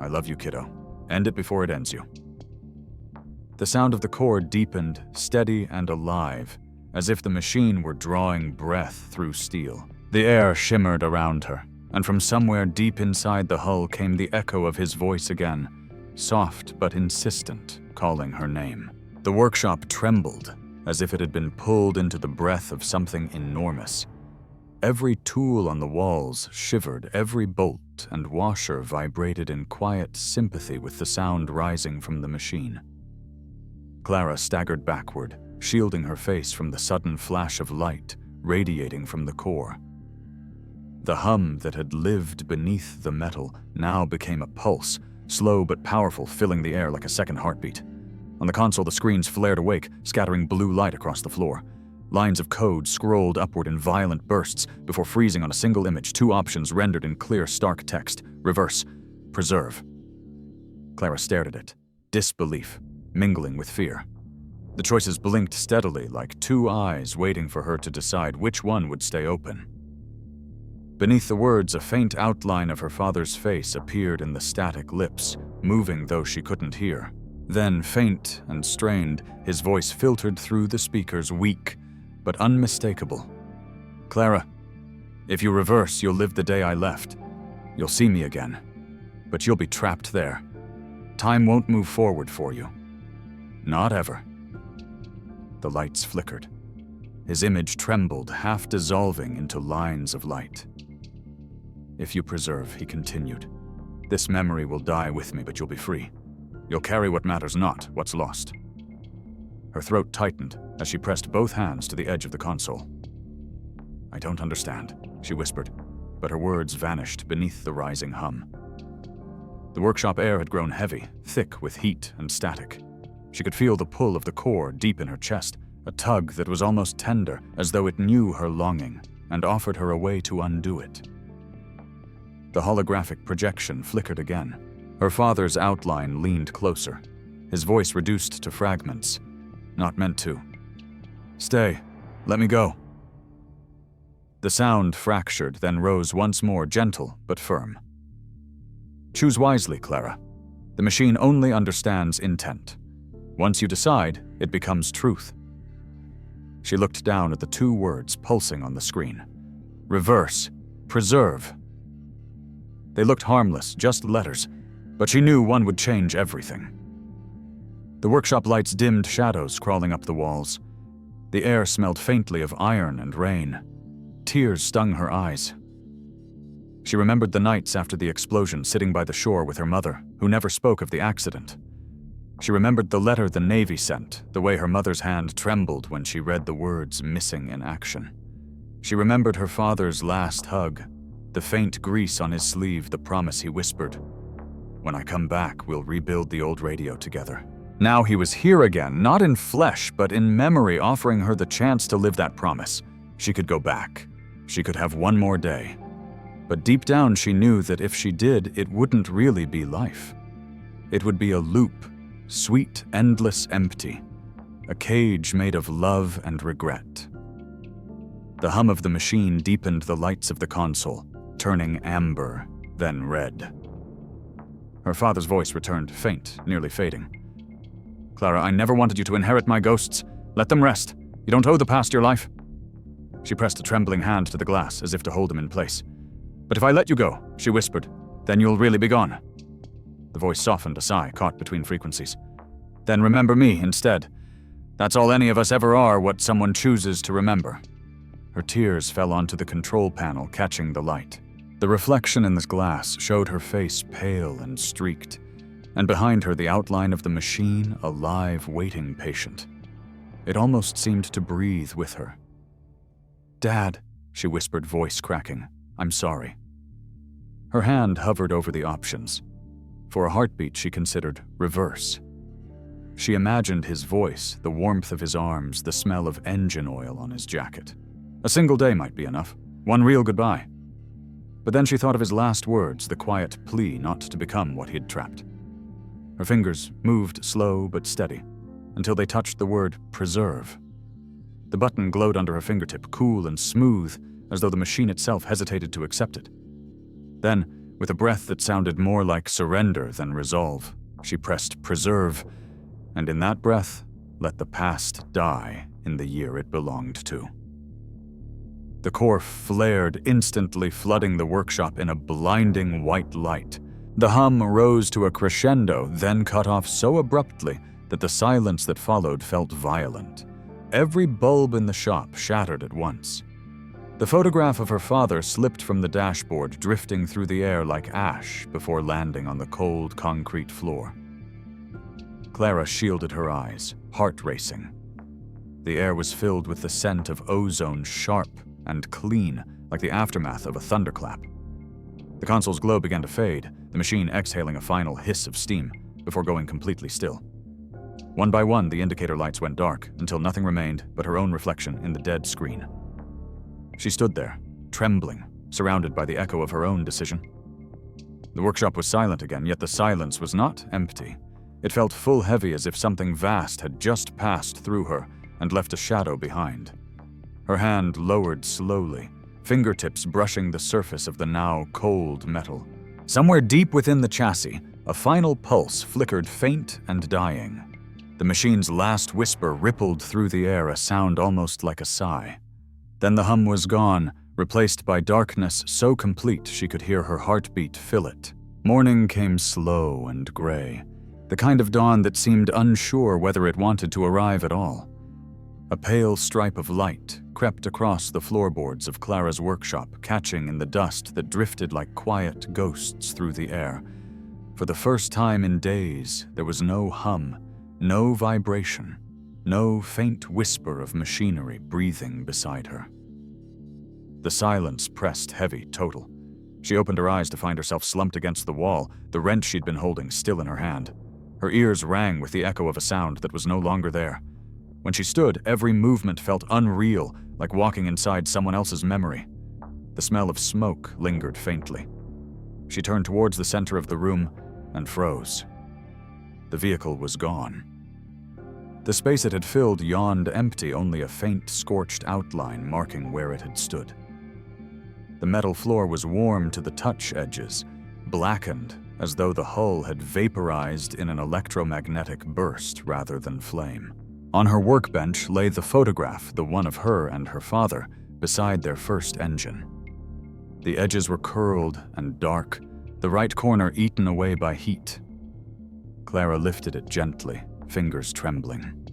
I love you, kiddo. End it before it ends you. The sound of the cord deepened, steady and alive, as if the machine were drawing breath through steel. The air shimmered around her, and from somewhere deep inside the hull came the echo of his voice again, soft but insistent, calling her name. The workshop trembled, as if it had been pulled into the breath of something enormous. Every tool on the walls shivered, every bolt and washer vibrated in quiet sympathy with the sound rising from the machine. Clara staggered backward, shielding her face from the sudden flash of light radiating from the core. The hum that had lived beneath the metal now became a pulse, slow but powerful, filling the air like a second heartbeat. On the console, the screens flared awake, scattering blue light across the floor. Lines of code scrolled upward in violent bursts before freezing on a single image, two options rendered in clear, stark text: reverse, preserve. Clara stared at it, disbelief mingling with fear. The choices blinked steadily, like two eyes waiting for her to decide which one would stay open. Beneath the words, a faint outline of her father's face appeared in the static lips, moving though she couldn't hear. Then, faint and strained, his voice filtered through the speakers, weak but unmistakable. Clara, if you reverse, you'll live the day I left. You'll see me again, but you'll be trapped there. Time won't move forward for you. Not ever. The lights flickered. His image trembled, half dissolving into lines of light. If you preserve, he continued, this memory will die with me, but you'll be free. You'll carry what matters, not what's lost. Her throat tightened as she pressed both hands to the edge of the console. I don't understand, she whispered, but her words vanished beneath the rising hum. The workshop air had grown heavy, thick with heat and static. She could feel the pull of the core deep in her chest, a tug that was almost tender, as though it knew her longing and offered her a way to undo it. The holographic projection flickered again. Her father's outline leaned closer, his voice reduced to fragments. Not meant to. Stay. Let me go. The sound fractured, then rose once more, gentle but firm. Choose wisely, Clara. The machine only understands intent. Once you decide, it becomes truth. She looked down at the two words pulsing on the screen. Reverse. Preserve. They looked harmless, just letters, but she knew one would change everything. The workshop lights dimmed, shadows crawling up the walls. The air smelled faintly of iron and rain. Tears stung her eyes. She remembered the nights after the explosion, sitting by the shore with her mother, who never spoke of the accident. She remembered the letter the Navy sent, the way her mother's hand trembled when she read the words missing in action. She remembered her father's last hug, the faint grease on his sleeve, the promise he whispered. When I come back, we'll rebuild the old radio together. Now he was here again, not in flesh, but in memory, offering her the chance to live that promise. She could go back. She could have one more day. But deep down, she knew that if she did, it wouldn't really be life. It would be a loop, sweet, endless, empty. A cage made of love and regret. The hum of the machine deepened the lights of the console, turning amber, then red. Her father's voice returned, faint, nearly fading. Clara, I never wanted you to inherit my ghosts. Let them rest. You don't owe the past your life. She pressed a trembling hand to the glass, as if to hold him in place. But if I let you go, she whispered, then you'll really be gone. The voice softened, a sigh caught between frequencies. Then remember me instead. That's all any of us ever are, what someone chooses to remember. Her tears fell onto the control panel, catching the light. The reflection in the glass showed her face pale and streaked, and behind her the outline of the machine, a live, waiting patient. It almost seemed to breathe with her. Dad, she whispered, voice cracking, I'm sorry. Her hand hovered over the options. For a heartbeat, she considered reverse. She imagined his voice, the warmth of his arms, the smell of engine oil on his jacket. A single day might be enough. One real goodbye. But then she thought of his last words, the quiet plea not to become what he'd trapped. Her fingers moved slow but steady, until they touched the word preserve. The button glowed under her fingertip, cool and smooth, as though the machine itself hesitated to accept it. Then, with a breath that sounded more like surrender than resolve, she pressed preserve, and in that breath, let the past die in the year it belonged to. The core flared, instantly flooding the workshop in a blinding white light. The hum rose to a crescendo, then cut off so abruptly that the silence that followed felt violent. Every bulb in the shop shattered at once. The photograph of her father slipped from the dashboard, drifting through the air like ash before landing on the cold concrete floor. Clara shielded her eyes, heart racing. The air was filled with the scent of ozone, sharp and clean, like the aftermath of a thunderclap. The console's glow began to fade, the machine exhaling a final hiss of steam before going completely still. One by one, the indicator lights went dark until nothing remained but her own reflection in the dead screen. She stood there, trembling, surrounded by the echo of her own decision. The workshop was silent again, yet the silence was not empty. It felt full heavy, as if something vast had just passed through her and left a shadow behind. Her hand lowered slowly, fingertips brushing the surface of the now cold metal. Somewhere deep within the chassis, a final pulse flickered faint and dying. The machine's last whisper rippled through the air, a sound almost like a sigh. Then the hum was gone, replaced by darkness so complete she could hear her heartbeat fill it. Morning came slow and gray, the kind of dawn that seemed unsure whether it wanted to arrive at all. A pale stripe of light crept across the floorboards of Clara's workshop, catching in the dust that drifted like quiet ghosts through the air. For the first time in days, there was no hum, no vibration, no faint whisper of machinery breathing beside her. The silence pressed heavy, total. She opened her eyes to find herself slumped against the wall, the wrench she'd been holding still in her hand. Her ears rang with the echo of a sound that was no longer there. When she stood, every movement felt unreal, like walking inside someone else's memory. The smell of smoke lingered faintly. She turned towards the center of the room and froze. The vehicle was gone. The space it had filled yawned empty, only a faint, scorched outline marking where it had stood. The metal floor was warm to the touch edges, blackened as though the hull had vaporized in an electromagnetic burst rather than flame. On her workbench lay the photograph, the one of her and her father, beside their first engine. The edges were curled and dark, the right corner eaten away by heat. Clara lifted it gently, fingers trembling.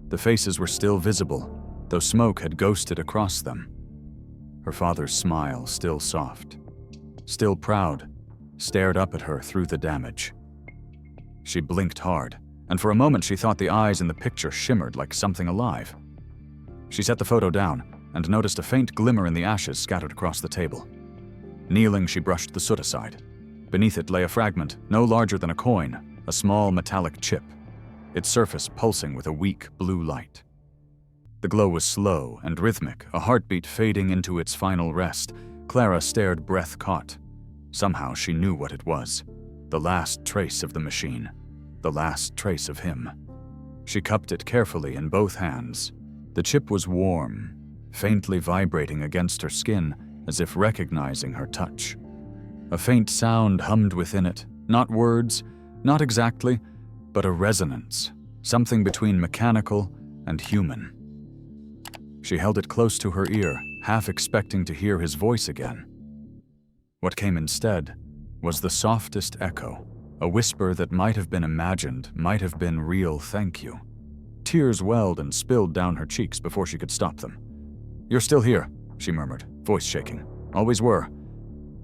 The faces were still visible, though smoke had ghosted across them. Her father's smile, still soft, still proud, stared up at her through the damage. She blinked hard, and for a moment she thought the eyes in the picture shimmered like something alive. She set the photo down and noticed a faint glimmer in the ashes scattered across the table. Kneeling, she brushed the soot aside. Beneath it lay a fragment, no larger than a coin, a small metallic chip, its surface pulsing with a weak blue light. The glow was slow and rhythmic, a heartbeat fading into its final rest. Clara stared, breath caught. Somehow she knew what it was. The last trace of the machine. The last trace of him. She cupped it carefully in both hands. The chip was warm, faintly vibrating against her skin as if recognizing her touch. A faint sound hummed within it, not words, not exactly, but a resonance, something between mechanical and human. She held it close to her ear, half expecting to hear his voice again. What came instead was the softest echo, a whisper that might have been imagined, might have been real thank you. Tears welled and spilled down her cheeks before she could stop them. "You're still here," she murmured, voice shaking. "Always were."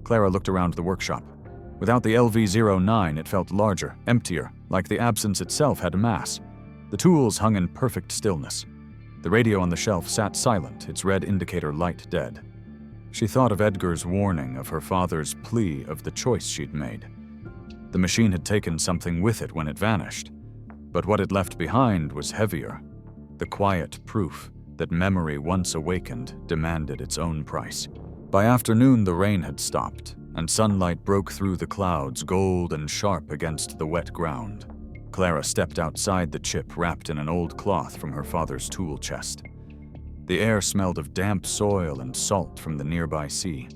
Clara looked around the workshop. Without the LV-09, it felt larger, emptier, like the absence itself had mass. The tools hung in perfect stillness. The radio on the shelf sat silent, its red indicator light dead. She thought of Edgar's warning, of her father's plea, of the choice she'd made. The machine had taken something with it when it vanished, but what it left behind was heavier. The quiet proof, that memory once awakened demanded its own price. By afternoon, the rain had stopped, and sunlight broke through the clouds, gold and sharp against the wet ground. Clara stepped outside the chip wrapped in an old cloth from her father's tool chest. The air smelled of damp soil and salt from the nearby sea.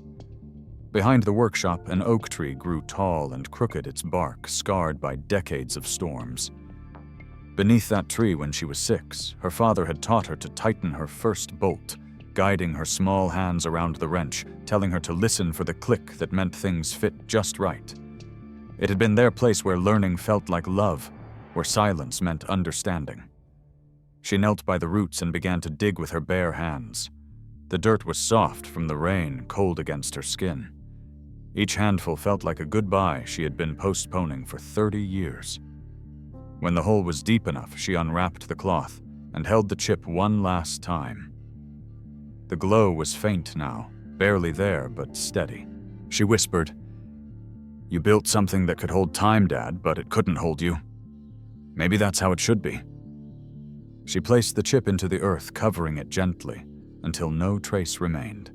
Behind the workshop, an oak tree grew tall and crooked, its bark scarred by decades of storms. Beneath that tree, when she was 6, her father had taught her to tighten her first bolt, guiding her small hands around the wrench, telling her to listen for the click that meant things fit just right. It had been their place where learning felt like love, where silence meant understanding. She knelt by the roots and began to dig with her bare hands. The dirt was soft from the rain, cold against her skin. Each handful felt like a goodbye she had been postponing for 30 years. When the hole was deep enough, she unwrapped the cloth and held the chip one last time. The glow was faint now, barely there, but steady. She whispered, "You built something that could hold time, Dad, but it couldn't hold you. Maybe that's how it should be." She placed the chip into the earth, covering it gently, until no trace remained.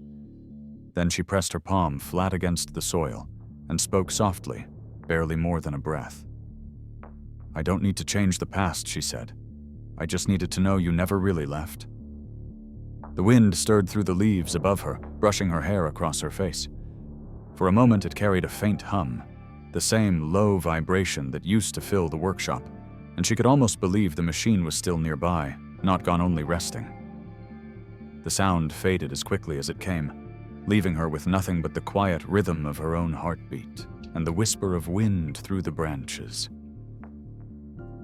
Then she pressed her palm flat against the soil and spoke softly, barely more than a breath. "I don't need to change the past," she said. "I just needed to know you never really left." The wind stirred through the leaves above her, brushing her hair across her face. For a moment it carried a faint hum, the same low vibration that used to fill the workshop, and she could almost believe the machine was still nearby, not gone only resting. The sound faded as quickly as it came, leaving her with nothing but the quiet rhythm of her own heartbeat and the whisper of wind through the branches.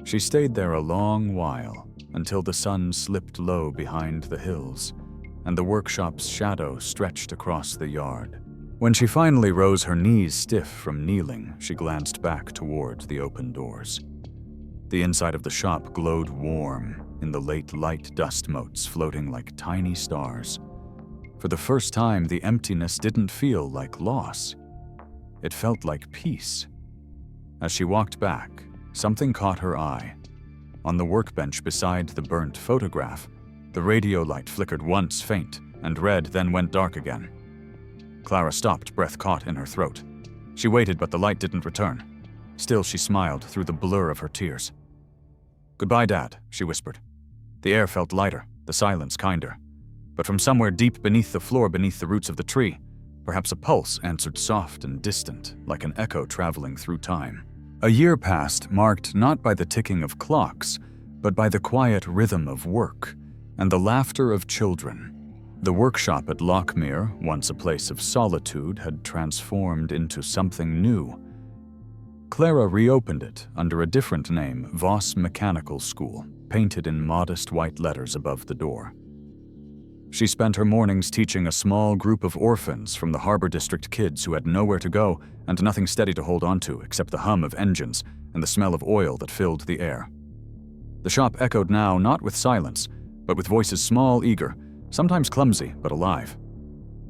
She stayed there a long while, until the sun slipped low behind the hills, and the workshop's shadow stretched across the yard. When she finally rose, her knees stiff from kneeling, she glanced back toward the open doors. The inside of the shop glowed warm in the late light dust motes floating like tiny stars. For the first time, the emptiness didn't feel like loss. It felt like peace. As she walked back, something caught her eye. On the workbench beside the burnt photograph, the radio light flickered once faint and red, then went dark again. Clara stopped, breath caught in her throat. She waited, but the light didn't return. Still, she smiled through the blur of her tears. "Goodbye, Dad," she whispered. The air felt lighter, the silence kinder. But from somewhere deep beneath the floor, beneath the roots of the tree, perhaps a pulse answered soft and distant, like an echo traveling through time. A year passed, marked not by the ticking of clocks, but by the quiet rhythm of work and the laughter of children. The workshop at Lockmere, once a place of solitude, had transformed into something new. Clara reopened it under a different name, Voss Mechanical School, painted in modest white letters above the door. She spent her mornings teaching a small group of orphans from the Harbor District kids who had nowhere to go and nothing steady to hold onto except the hum of engines and the smell of oil that filled the air. The shop echoed now not with silence, but with voices small, eager, sometimes clumsy, but alive.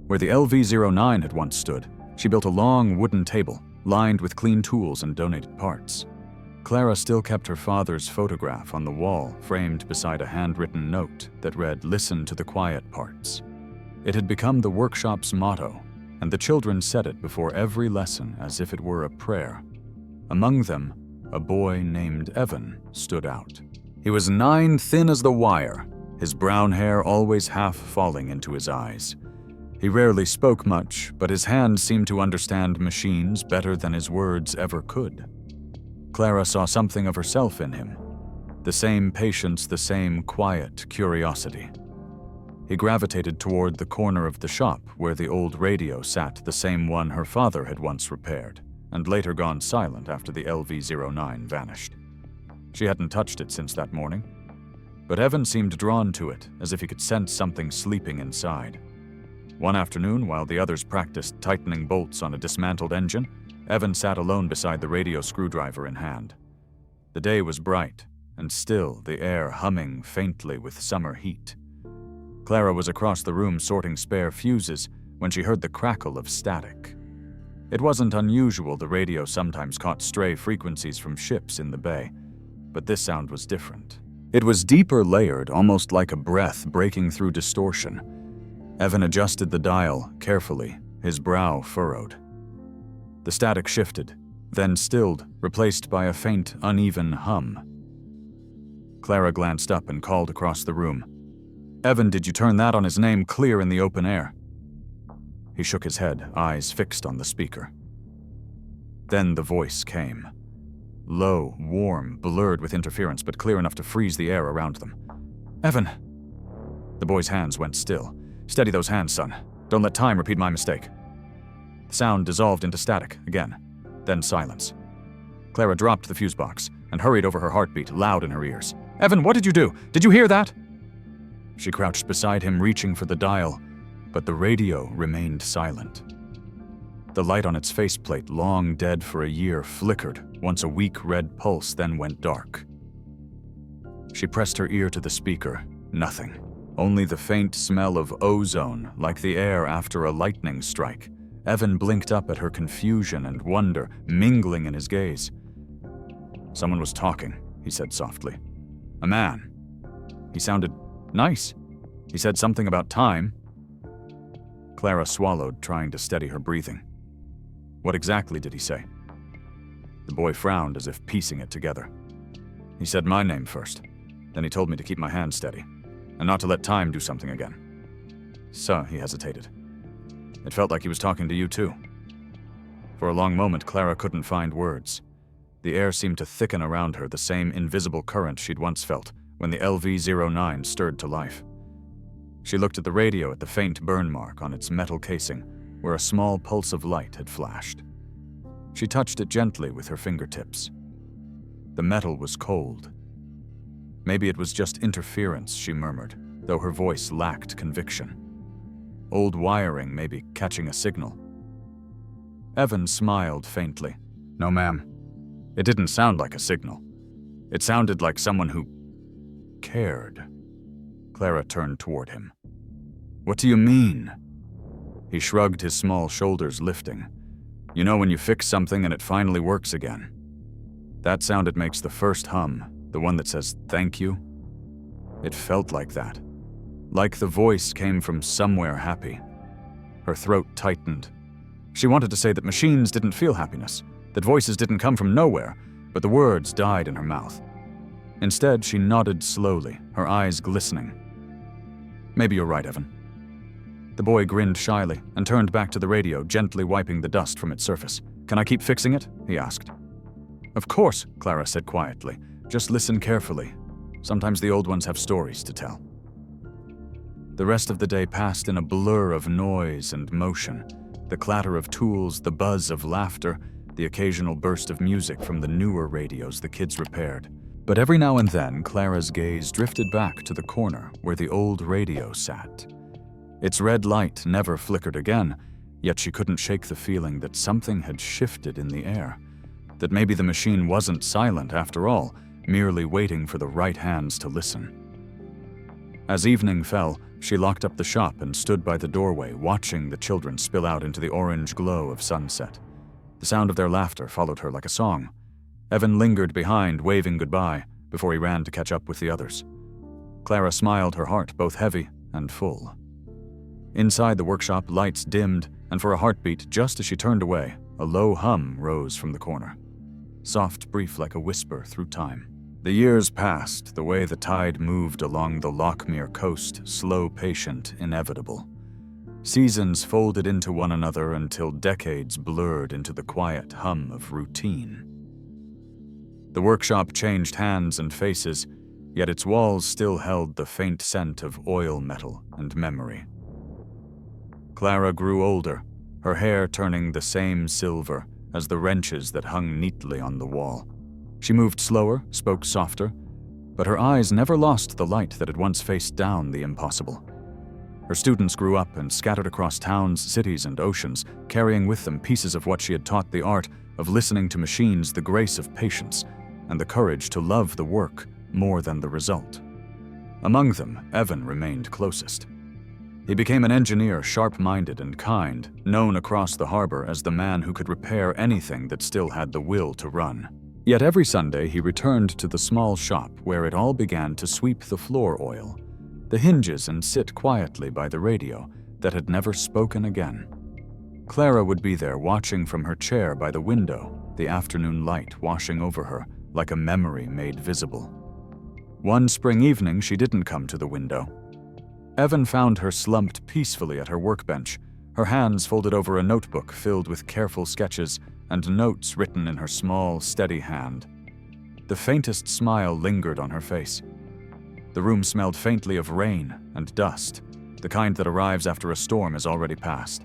Where the LV-09 had once stood, she built a long wooden table, lined with clean tools and donated parts. Clara still kept her father's photograph on the wall, framed beside a handwritten note that read, "Listen to the quiet parts." It had become the workshop's motto, and the children said it before every lesson as if it were a prayer. Among them, a boy named Evan stood out. He was 9, thin as the wire, his brown hair always half falling into his eyes. He rarely spoke much, but his hands seemed to understand machines better than his words ever could. Clara saw something of herself in him, the same patience, the same quiet curiosity. He gravitated toward the corner of the shop where the old radio sat, the same one her father had once repaired, and later gone silent after the LV-09 vanished. She hadn't touched it since that morning, but Evan seemed drawn to it, as if he could sense something sleeping inside. One afternoon, while the others practiced tightening bolts on a dismantled engine, Evan sat alone beside the radio screwdriver in hand. The day was bright, and still, the air humming faintly with summer heat. Clara was across the room sorting spare fuses when she heard the crackle of static. It wasn't unusual, the radio sometimes caught stray frequencies from ships in the bay, but this sound was different. It was deeper layered, almost like a breath breaking through distortion. Evan adjusted the dial carefully, his brow furrowed. The static shifted, then stilled, replaced by a faint, uneven hum. Clara glanced up and called across the room. "Evan, did you turn that on his name clear in the open air?" He shook his head, eyes fixed on the speaker. Then the voice came. Low, warm, blurred with interference, but clear enough to freeze the air around them. "Evan!" The boy's hands went still. "Steady those hands, son. Don't let time repeat my mistake." The sound dissolved into static again, then silence. Clara dropped the fuse box and hurried over her heartbeat, loud in her ears. "Evan, what did you do? Did you hear that?" She crouched beside him, reaching for the dial, but the radio remained silent. The light on its faceplate, long dead for a year, flickered once a weak red pulse then went dark. She pressed her ear to the speaker. Nothing. Only the faint smell of ozone, like the air after a lightning strike. Evan blinked up at her confusion and wonder, mingling in his gaze. "Someone was talking," he said softly. "A man. He sounded nice. He said something about time." Clara swallowed, trying to steady her breathing. "What exactly did he say?" The boy frowned as if piecing it together. "He said my name first. Then he told me to keep my hand steady, and not to let time do something again." "So," he hesitated. "It felt like he was talking to you too." For a long moment, Clara couldn't find words. The air seemed to thicken around her, the same invisible current she'd once felt when the LV-09 stirred to life. She looked at the radio at the faint burn mark on its metal casing, where a small pulse of light had flashed. She touched it gently with her fingertips. The metal was cold. Maybe it was just interference, she murmured, though her voice lacked conviction. Old wiring, maybe, catching a signal. Evan smiled faintly. "No, ma'am. It didn't sound like a signal. It sounded like someone who cared." Clara turned toward him. "What do you mean?" He shrugged, his small shoulders lifting. "You know when you fix something and it finally works again. That sound it makes, the first hum, the one that says thank you. It felt like that. Like the voice came from somewhere happy." Her throat tightened. She wanted to say that machines didn't feel happiness, that voices didn't come from nowhere, but the words died in her mouth. Instead, she nodded slowly, her eyes glistening. "Maybe you're right, Evan." The boy grinned shyly and turned back to the radio, gently wiping the dust from its surface. "Can I keep fixing it?" he asked. "Of course," Clara said quietly. "Just listen carefully. Sometimes the old ones have stories to tell." The rest of the day passed in a blur of noise and motion. The clatter of tools, the buzz of laughter, the occasional burst of music from the newer radios the kids repaired. But every now and then, Clara's gaze drifted back to the corner where the old radio sat. Its red light never flickered again, yet she couldn't shake the feeling that something had shifted in the air. That maybe the machine wasn't silent after all, merely waiting for the right hands to listen. As evening fell, she locked up the shop and stood by the doorway, watching the children spill out into the orange glow of sunset. The sound of their laughter followed her like a song. Evan lingered behind, waving goodbye, before he ran to catch up with the others. Clara smiled, her heart both heavy and full. Inside the workshop, lights dimmed, and for a heartbeat, just as she turned away, a low hum rose from the corner. Soft, brief, like a whisper through time. The years passed, the way the tide moved along the Lochmere coast, slow, patient, inevitable. Seasons folded into one another until decades blurred into the quiet hum of routine. The workshop changed hands and faces, yet its walls still held the faint scent of oil metal and memory. Clara grew older, her hair turning the same silver as the wrenches that hung neatly on the wall. She moved slower, spoke softer, but her eyes never lost the light that had once faced down the impossible. Her students grew up and scattered across towns, cities, and oceans, carrying with them pieces of what she had taught, the art of listening to machines, the grace of patience, and the courage to love the work more than the result. Among them, Evan remained closest. He became an engineer, sharp-minded and kind, known across the harbor as the man who could repair anything that still had the will to run. Yet every Sunday he returned to the small shop where it all began to sweep the floor oil, the hinges, and sit quietly by the radio that had never spoken again. Clara would be there watching from her chair by the window, the afternoon light washing over her like a memory made visible. One spring evening she didn't come to the window. Evan found her slumped peacefully at her workbench, her hands folded over a notebook filled with careful sketches and notes written in her small, steady hand. The faintest smile lingered on her face. The room smelled faintly of rain and dust, the kind that arrives after a storm is already past.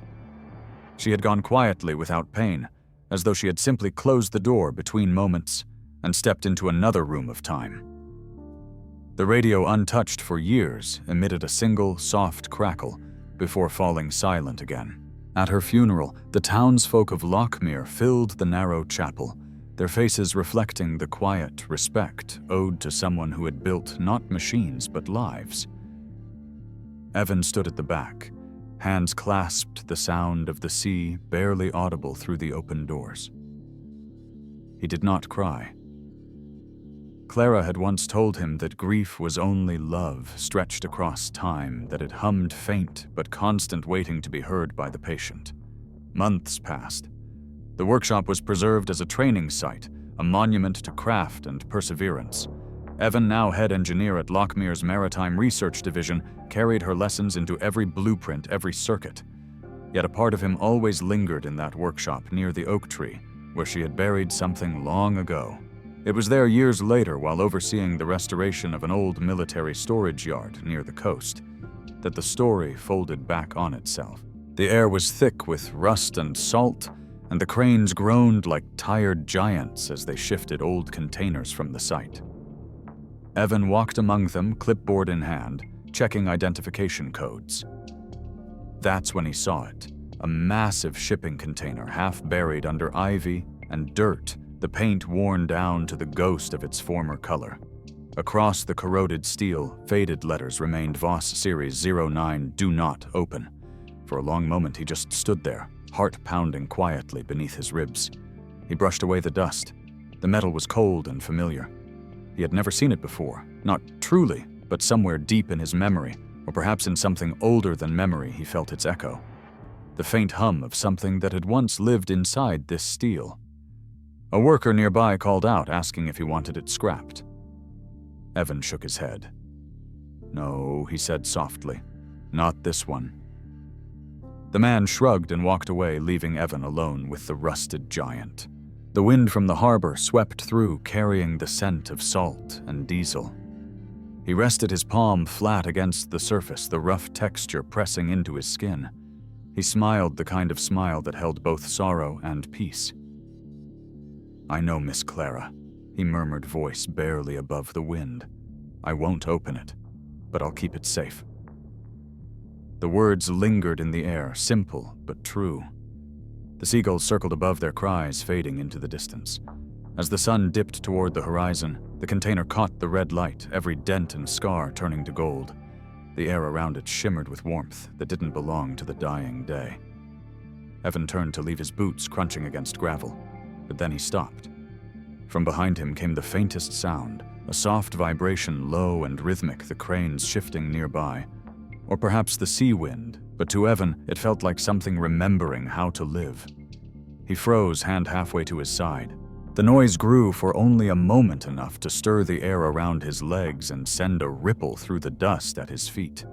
She had gone quietly without pain, as though she had simply closed the door between moments and stepped into another room of time. The radio, untouched for years, emitted a single, soft crackle before falling silent again. At her funeral, the townsfolk of Lochmere filled the narrow chapel, their faces reflecting the quiet respect owed to someone who had built not machines but lives. Evan stood at the back, hands clasped, the sound of the sea barely audible through the open doors. He did not cry. Clara had once told him that grief was only love stretched across time, that it hummed faint but constant, waiting to be heard by the patient. Months passed. The workshop was preserved as a training site, a monument to craft and perseverance. Evan, now head engineer at Lochmere's Maritime Research Division, carried her lessons into every blueprint, every circuit. Yet a part of him always lingered in that workshop near the oak tree, where she had buried something long ago. It was there years later, while overseeing the restoration of an old military storage yard near the coast, that the story folded back on itself. The air was thick with rust and salt, and the cranes groaned like tired giants as they shifted old containers from the site. Evan walked among them, clipboard in hand, checking identification codes. That's when he saw it, a massive shipping container half buried under ivy and dirt, the paint worn down to the ghost of its former color. Across the corroded steel, faded letters remained Voss Series 09, do not open. For a long moment he just stood there, heart pounding quietly beneath his ribs. He brushed away the dust. The metal was cold and familiar. He had never seen it before, not truly, but somewhere deep in his memory, or perhaps in something older than memory he felt its echo. The faint hum of something that had once lived inside this steel. A worker nearby called out, asking if he wanted it scrapped. Evan shook his head. No, he said softly, not this one. The man shrugged and walked away, leaving Evan alone with the rusted giant. The wind from the harbor swept through, carrying the scent of salt and diesel. He rested his palm flat against the surface, the rough texture pressing into his skin. He smiled, the kind of smile that held both sorrow and peace. I know, Miss Clara, he murmured, voice barely above the wind. I won't open it, but I'll keep it safe. The words lingered in the air, simple but true. The seagulls circled above, their cries fading into the distance. As the sun dipped toward the horizon, the container caught the red light, every dent and scar turning to gold. The air around it shimmered with warmth that didn't belong to the dying day. Evan turned to leave his boots crunching against gravel, but then he stopped. From behind him came the faintest sound, a soft vibration, low and rhythmic, the cranes shifting nearby. Or perhaps the sea wind, but to Evan it felt like something remembering how to live. He froze, hand halfway to his side. The noise grew for only a moment, enough to stir the air around his legs and send a ripple through the dust at his feet.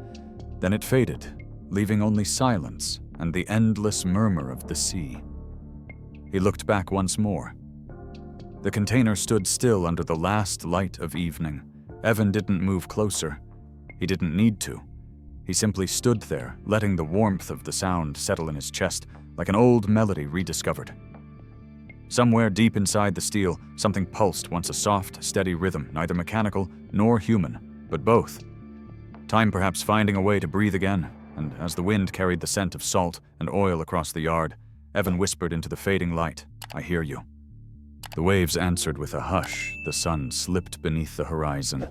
Then it faded, leaving only silence and the endless murmur of the sea. He looked back once more. The container stood still under the last light of evening. Evan didn't move closer. He didn't need to. He simply stood there, letting the warmth of the sound settle in his chest like an old melody rediscovered. Somewhere deep inside the steel, something pulsed, once a soft, steady rhythm, neither mechanical nor human, but both. Time perhaps finding a way to breathe again, and as the wind carried the scent of salt and oil across the yard, Evan whispered into the fading light, I hear you. The waves answered with a hush, the sun slipped beneath the horizon,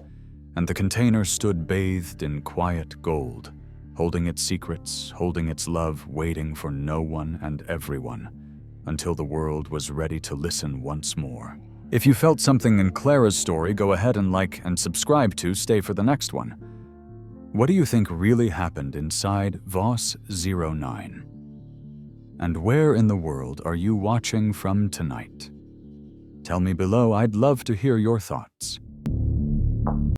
and the container stood bathed in quiet gold, holding its secrets, holding its love, waiting for no one and everyone, until the world was ready to listen once more. If you felt something in Clara's story, go ahead and like and subscribe to stay for the next one. What do you think really happened inside Voss 09? And where in the world are you watching from tonight? Tell me below, I'd love to hear your thoughts.